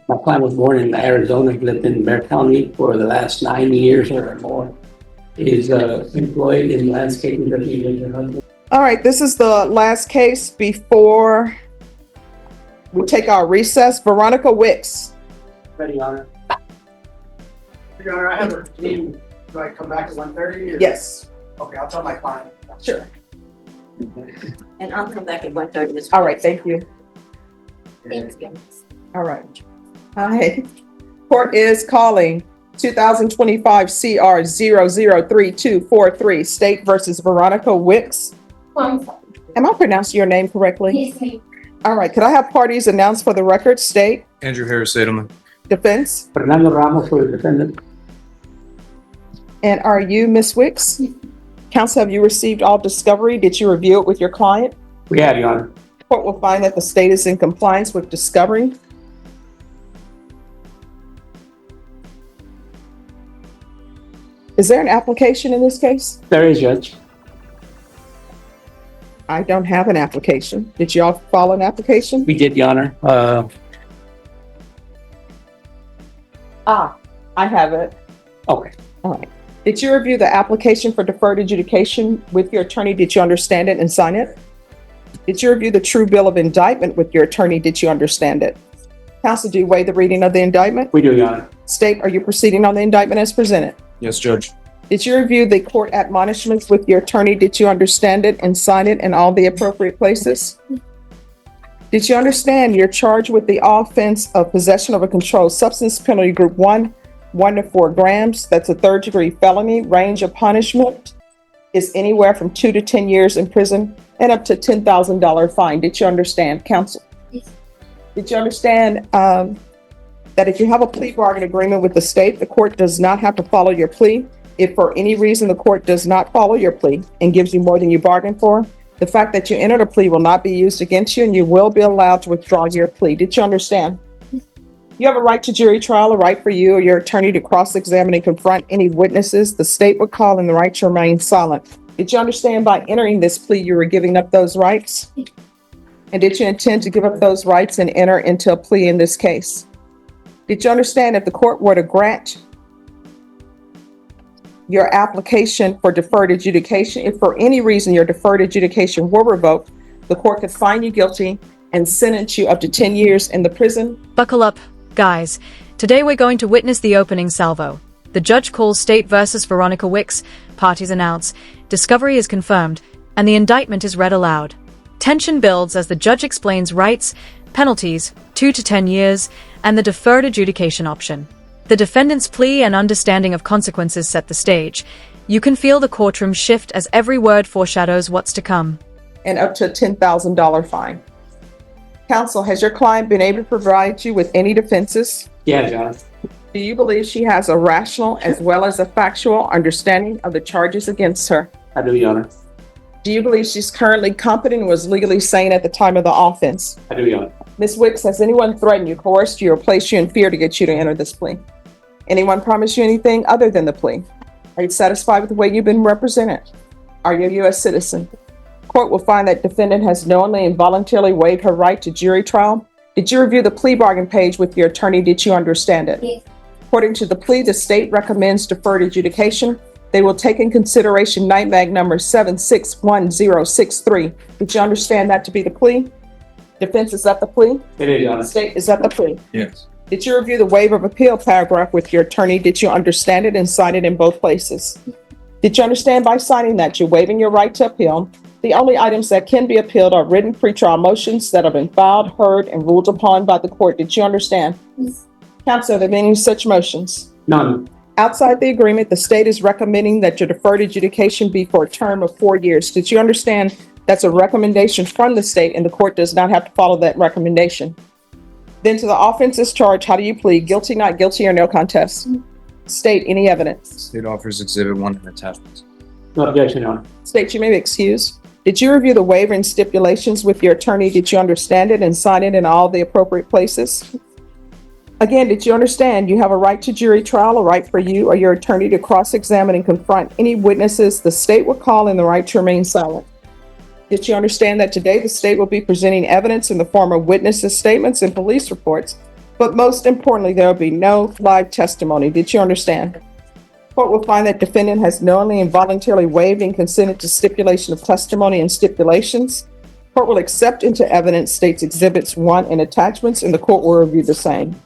My client was born in Arizona, lived in Bear County for the last 9 years or more. Is employed in landscaping that he lives in her husband. All right, this is the last case before we take our recess. Veronica Wicks. Ready, Your Honor? Your Honor, I have a meeting. Do I come back at 1:30? Yes, Okay, I'll tell my client. sure. And I'll come back at 1:30 as All well. right, thank you. Thanks, guys. All right. Hi. Court is calling 2025 CR 003243 State versus Veronica Wicks. Am I pronouncing your name correctly? Yes, ma'am. All right, could I have parties announced for the record? State, Andrew Harris Edelman. defense, Fernando Ramos for the defendant. and are you Miss Wicks? Counsel, have you received all discovery? Did you review it with your client? We have, Your Honor. Court will find that the state is in compliance with discovery. Is there an application in this case? There is, Judge. I don't have an application. Did you all file an application? We did, Your Honor. I have it. Okay. All right. Did you review the application for deferred adjudication with your attorney? Did you understand it and sign it? Did you review the true bill of indictment with your attorney? Did you understand it? Counsel, do you waive the reading of the indictment? We do, Your Honor. State, are you proceeding on the indictment as presented? Yes, Judge. Did you review the court admonishments with your attorney? Did you understand it and sign it in all the appropriate places? Did you understand you're charged with the offense of possession of a controlled substance, penalty group 1, 1 to 4 grams? That's a third-degree felony. Range of punishment is anywhere from 2 to 10 years in prison and up to $10,000 fine. Did you understand, counsel? Yes. Did you understand that if you have a plea bargain agreement with the state, the court does not have to follow your plea? If for any reason the court does not follow your plea and gives you more than you bargained for, the fact that you entered a plea will not be used against you and you will be allowed to withdraw your plea. Did you understand? You have a right to jury trial, a right for you or your attorney to cross-examine and confront any witnesses the state would call, and the right to remain silent. Did you understand by entering this plea you were giving up those rights? And did you intend to give up those rights and enter into a plea in this case? Did you understand if the court were to grant your application for deferred adjudication, if for any reason your deferred adjudication were revoked, the court could find you guilty and sentence you up to 10 years in the prison? Buckle up, guys. Today we're going to witness the opening salvo. The judge calls State versus Veronica Wicks, parties announce, discovery is confirmed, and the indictment is read aloud. Tension builds as the judge explains rights, penalties, 2 to 10 years, and the deferred adjudication option. The defendant's plea and understanding of consequences set the stage. You can feel the courtroom shift as every word foreshadows what's to come. And up to a $10,000 fine. Counsel, has your client been able to provide you with any defenses? Yeah, Your Honor. Do you believe she has a rational as well as a factual understanding of the charges against her? I do, Your Honor. Do you believe she's currently competent and was legally sane at the time of the offense? I do, Your Honor. Ms. Wicks, has anyone threatened you, coerced you, or placed you in fear to get you to enter this plea? Anyone promised you anything other than the plea? Are you satisfied with the way you've been represented? Are you a U.S. citizen? Court will find that defendant has knowingly and voluntarily waived her right to jury trial. Did you review the plea bargain page with your attorney? Did you understand it? Yes. According to the plea, the state recommends deferred adjudication. They will take in consideration NIMAG number 761063. Did you understand that to be the plea? Defense, is that the plea? It is, Your Honor. State, is that the plea? Yes. Did you review the waiver of appeal paragraph with your attorney? Did you understand it and sign it in both places? Did you understand by signing that you're waiving your right to appeal? The only items that can be appealed are written pretrial motions that have been filed, heard, and ruled upon by the court. Did you understand? Yes. Counsel, are there any such motions? None. Outside the agreement, the state is recommending that your deferred adjudication be for a term of 4 years. Did you understand that's a recommendation from the state and the court does not have to follow that recommendation? Then to the offenses charged, how do you plead? Guilty, not guilty, or no contest? State, any evidence? State offers Exhibit 1 and attachments. No objection, Your Honor. State, you may be excused. Did you review the waiver and stipulations with your attorney? Did you understand it and sign it in all the appropriate places? Again, did you understand you have a right to jury trial, a right for you or your attorney to cross-examine and confront any witnesses the state will call, and the right to remain silent? Did you understand that today the state will be presenting evidence in the form of witnesses' statements and police reports But most importantly, there will be no live testimony. Did you understand? Court will find that defendant has knowingly and voluntarily waived and consented to stipulation of testimony and stipulations. Court will accept into evidence states exhibits 1 and attachments, and the court will review the same.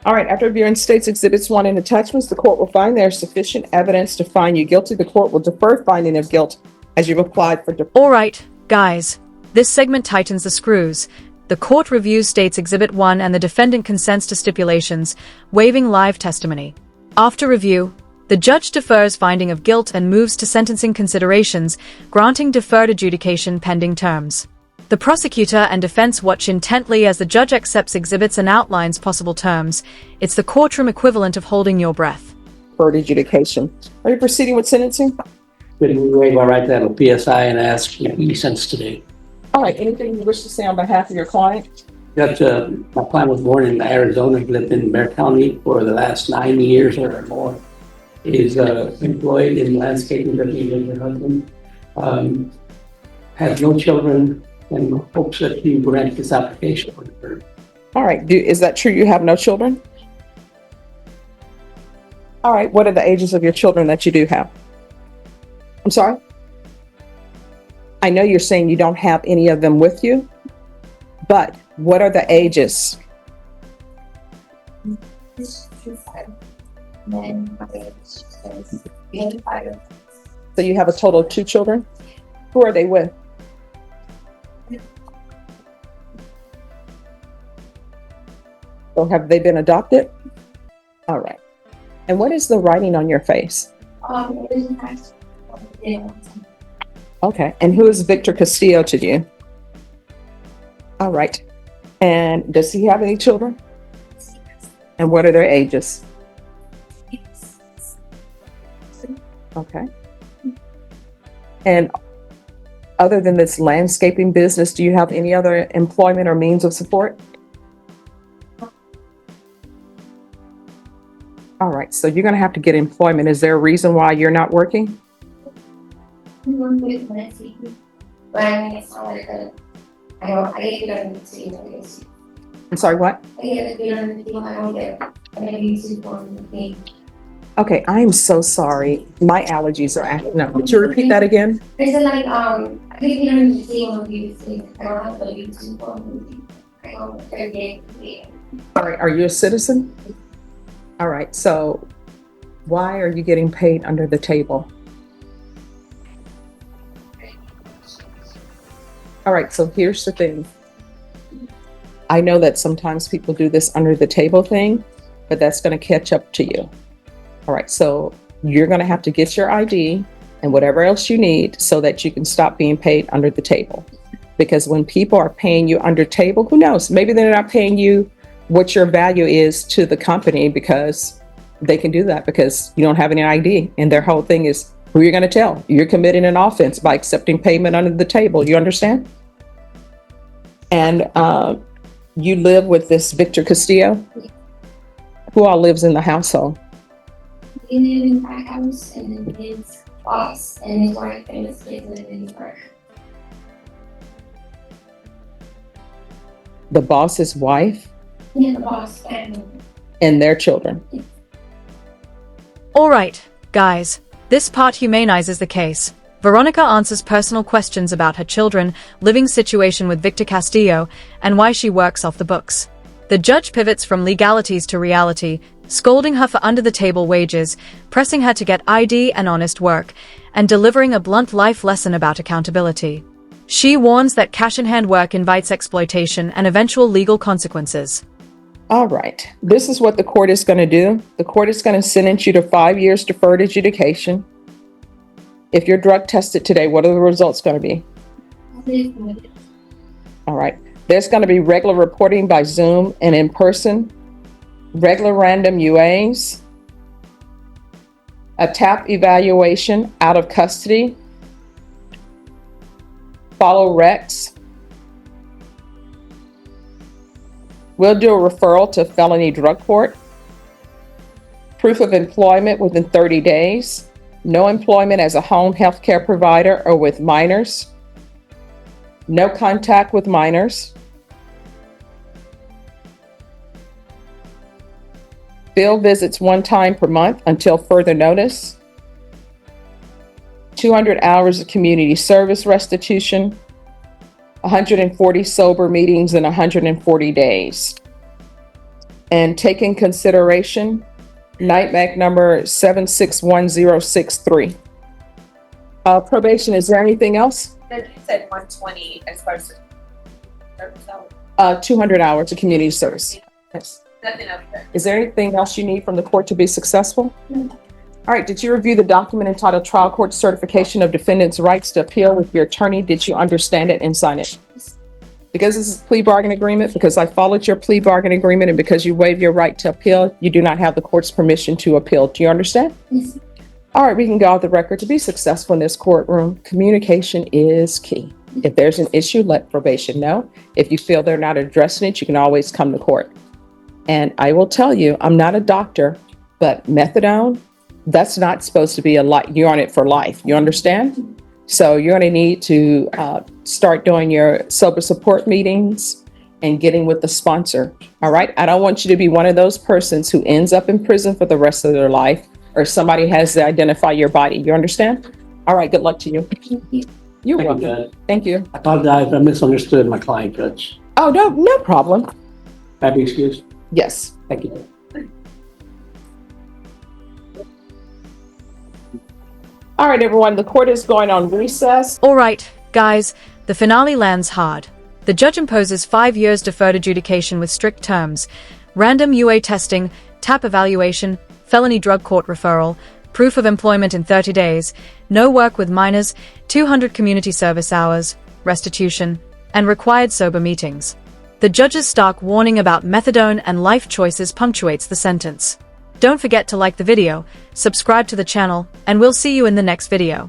All right, after reviewing states exhibits 1 and attachments, the court will find there is sufficient evidence to find you guilty. The court will defer finding of guilt as you've applied for All right, guys. This segment tightens the screws. The court reviews states exhibit 1 and the defendant consents to stipulations, waiving live testimony. After review, the judge defers finding of guilt and moves to sentencing considerations, granting deferred adjudication pending terms. The prosecutor and defense watch intently as the judge accepts exhibits and outlines possible terms. It's the courtroom equivalent of holding your breath. deferred adjudication. Are you proceeding with sentencing? Could we waive our right to have a PSI and ask you to be sentenced today? All right, anything you wish to say on behalf of your client? Judge, my client was born in Arizona, lived in Bear County for the last 9 years or more. Is employed in landscaping, living with her husband. Has no children and hopes that you grant this application for her. All right, is that true? You have no children? All right, what are the ages of your children that you do have? I'm sorry? I know you're saying you don't have any of them with you, but what are the ages? So you have a total of 2 children? Who are they with? So have they been adopted? All right. And what is the writing on your face? Okay. And who is Victor Castillo to you? All right. And does he have any children? And what are their ages? Okay. And other than this landscaping business, do you have any other employment or means of support? All right, so you're going to have to get employment. Is there a reason why you're not working? I'm sorry, what? Okay, I am so sorry. My allergies are acting up. Would you repeat that again? All right, are you a citizen? All right, so why are you getting paid under the table? All right, so here's the thing. I know that sometimes people do this under the table thing, but that's going to catch up to you. All right, so you're going to have to get your ID and whatever else you need so that you can stop being paid under the table. Because when people are paying you under table, who knows? Maybe they're not paying you what your value is to the company because they can do that because you don't have any ID. And their whole thing is who you're going to tell. You're committing an offense by accepting payment under the table. You understand? And you live with this Victor Castillo? Who all lives in the household? We live in my house, and then his boss and his wife and his kids live in New York. The boss's wife Yeah, the boss family. and their children. All right, guys. This part humanizes the case. Veronica answers personal questions about her children, living situation with Victor Castillo, and why she works off the books. The judge pivots from legalities to reality, scolding her for under-the-table wages, pressing her to get ID and honest work, and delivering a blunt life lesson about accountability. She warns that cash-in-hand work invites exploitation and eventual legal consequences. All right. This is what the court is going to do. The court is going to sentence you to 5 years deferred adjudication. If you're drug tested today, what are the results going to be? Please, negative. All right. There's going to be regular reporting by Zoom and in person, regular random UAs, a TAP evaluation out of custody, follow recs. We'll do a referral to felony drug court, proof of employment within 30 days, no employment as a home health care provider or with minors, no contact with minors, field visits 1 time per month until further notice, 200 hours of community service restitution, 140 sober meetings in 140 days. And take in consideration NITMAC number 761063. Probation, is there anything else? Then you said 120 as far as service hours. 200 hours of community service. Yes. Nothing else there. Is there anything else you need from the court to be successful? No. All right, did you review the document entitled Trial Court Certification of Defendant's Rights to Appeal with your attorney? Did you understand it and sign it? Because this is a plea bargain agreement, because I followed your plea bargain agreement, and because you waive your right to appeal, you do not have the court's permission to appeal. Do you understand? Yes. All right, we can go off the record. To be successful in this courtroom, communication is key. If there's an issue, let probation know. If you feel they're not addressing it, you can always come to court. And I will tell you, I'm not a doctor, but methadone, that's not supposed to be you're on it for life. You understand? So you're going to need to start doing your sober support meetings and getting with the sponsor. All right. I don't want you to be one of those persons who ends up in prison for the rest of their life, or somebody has to identify your body. You understand? All right. Good luck to you. Thank you. You're Thank you, welcome. Judge. Thank you. I apologize, I misunderstood my client, Judge. Oh, no problem. May I be excused? Yes. Thank you. All right, everyone. The court is going on recess. All right, guys, the finale lands hard. The judge imposes 5 years deferred adjudication with strict terms, random UA testing, TAP evaluation, felony drug court referral, proof of employment in 30 days, no work with minors, 200 community service hours, restitution, and required sober meetings. The judge's stark warning about methadone and life choices punctuates the sentence. Don't forget to like the video, subscribe to the channel, and we'll see you in the next video.